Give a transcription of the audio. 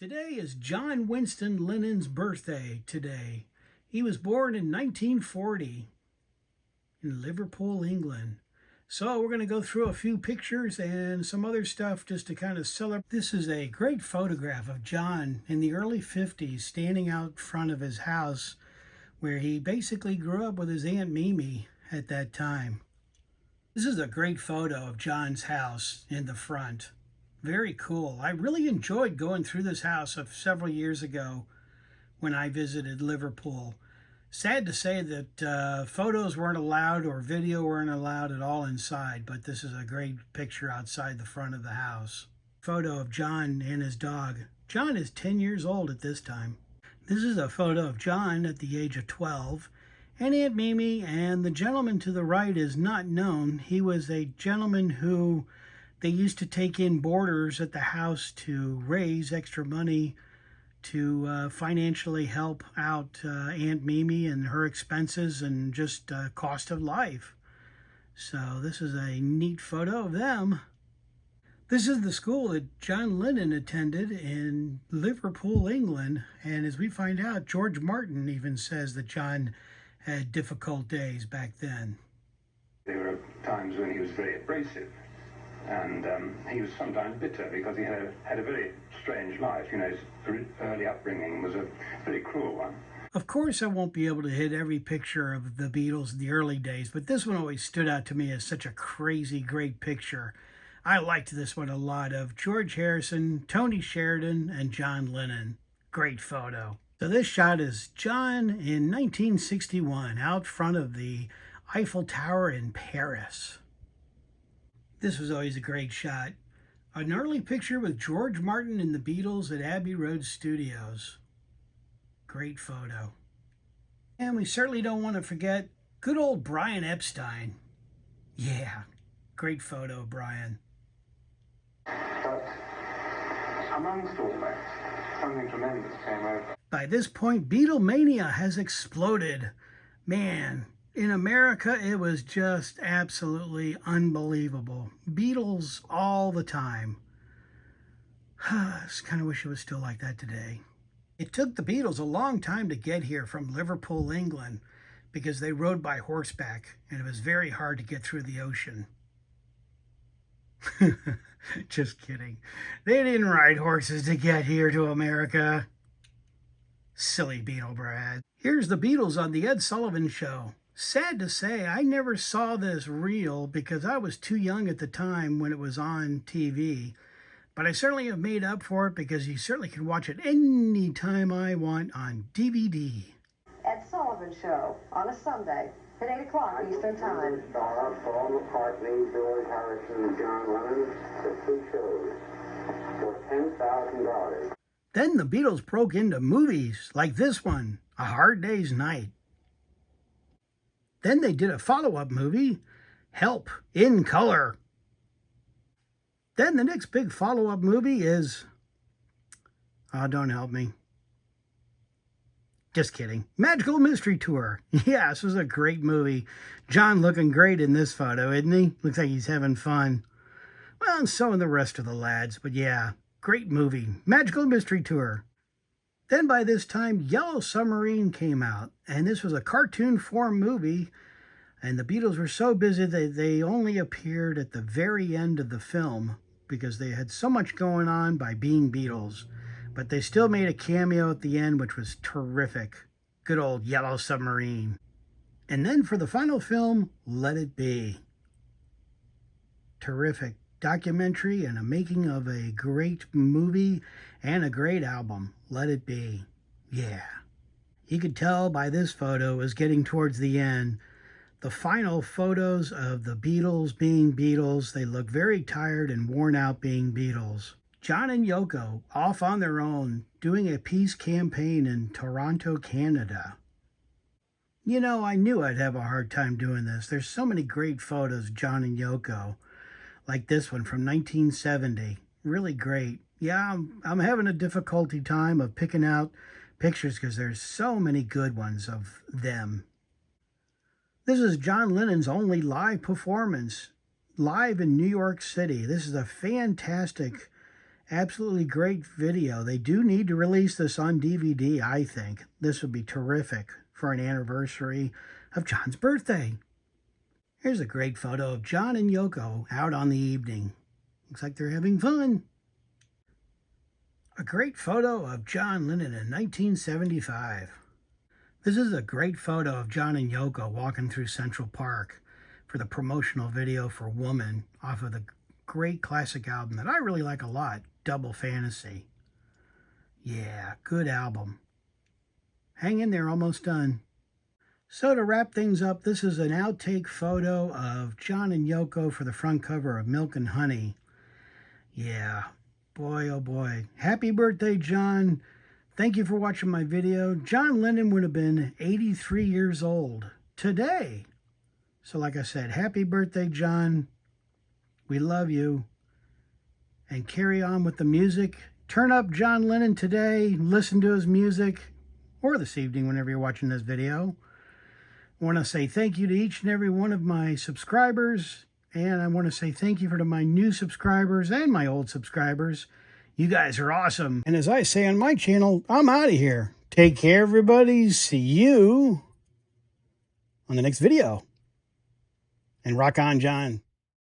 Today is John Winston Lennon's birthday today. He was born in 1940 in Liverpool, England. So we're going to go through a few pictures and some other stuff just to kind of celebrate. This is a great photograph of John in the early 50s standing out front of his house where he basically grew up with his Aunt Mimi at that time. This is a great photo of John's house in the front. Very cool. I really enjoyed going through this house several years ago when I visited Liverpool. Sad to say that photos weren't allowed or video weren't allowed at all inside, but this is a great picture outside the front of the house. Photo of John and his dog. John is 10 years old at this time. This is a photo of John at the age of 12 and Aunt Mimi, and the gentleman to the right is not known. He was a gentleman who they used to take in boarders at the house to raise extra money to financially help out Aunt Mimi and her expenses and just cost of life. So this is a neat photo of them. This is the school that John Lennon attended in Liverpool, England. And as we find out, George Martin even says that John had difficult days back then. There were times when he was very abrasive. And he was sometimes bitter because he had a very strange life. You know, his early upbringing was a very cruel one. Of course, I won't be able to hit every picture of the Beatles in the early days, but this one always stood out to me as such a crazy, great picture. I liked this one a lot, of George Harrison, Tony Sheridan, and John Lennon. Great photo. So this shot is John in 1961 out front of the Eiffel Tower in Paris. This was always a great shot. An early picture with George Martin and the Beatles at Abbey Road Studios. Great photo. And we certainly don't want to forget good old Brian Epstein. Yeah, great photo of Brian. But amongst all that, something tremendous came over. By this point, Beatlemania has exploded. Man, in America, it was just absolutely unbelievable. Beatles all the time. I just kind of wish it was still like that today. It took the Beatles a long time to get here from Liverpool, England, because they rode by horseback, and it was very hard to get through the ocean. Just kidding. They didn't ride horses to get here to America. Silly Beatle Brad. Here's the Beatles on the Ed Sullivan Show. Sad to say, I never saw this reel because I was too young at the time when it was on TV. But I certainly have made up for it because you certainly can watch it any time I want on DVD. Ed Sullivan Show on a Sunday at 8 o'clock Eastern Time. Star Paul McCartney, George Harrison, and John Lennon, the two shows for $10,000. Then the Beatles broke into movies like this one, A Hard Day's Night. Then they did a follow-up movie, Help, in color. Then the next big follow-up movie is, oh, don't help me. Just kidding. Magical Mystery Tour. Yeah, this was a great movie. John looking great in this photo, isn't he? Looks like he's having fun. Well, and so are the rest of the lads, but yeah, great movie. Magical Mystery Tour. Then by this time, Yellow Submarine came out, and this was a cartoon form movie, and the Beatles were so busy that they only appeared at the very end of the film because they had so much going on by being Beatles. But they still made a cameo at the end, which was terrific. Good old Yellow Submarine. And then for the final film, Let It Be. Terrific documentary and a making of a great movie and a great album. Let It Be. Yeah. You could tell by this photo it was getting towards the end. The final photos of the Beatles being Beatles, they look very tired and worn out being Beatles. John and Yoko off on their own doing a peace campaign in Toronto, Canada. You know, I knew I'd have a hard time doing this. There's so many great photos of John and Yoko, like this one from 1970. Really great. Yeah, I'm having a difficulty time of picking out pictures because there's so many good ones of them. This is John Lennon's only live performance, live in New York City. This is a fantastic Absolutely great video. They do need to release this on DVD, I think. This would be terrific for an anniversary of John's birthday. Here's a great photo of John and Yoko out on the evening. Looks like they're having fun. A great photo of John Lennon in 1975. This is a great photo of John and Yoko walking through Central Park for the promotional video for Woman off of the great classic album that I really like a lot, Double Fantasy. Yeah, good album. Hang in there, almost done. So to wrap things up, this is an outtake photo of John and Yoko for the front cover of Milk and Honey. Yeah, boy oh boy. Happy birthday, John. Thank you for watching my video. John Lennon would have been 83 years old today. So like I said, happy birthday, John. We love you. And carry on with the music. Turn up John Lennon today. Listen to his music. Or this evening whenever you're watching this video. I want to say thank you to each and every one of my subscribers. And I want to say thank you to my new subscribers and my old subscribers. You guys are awesome. And as I say on my channel, I'm out of here. Take care, everybody. See you on the next video. And rock on, John.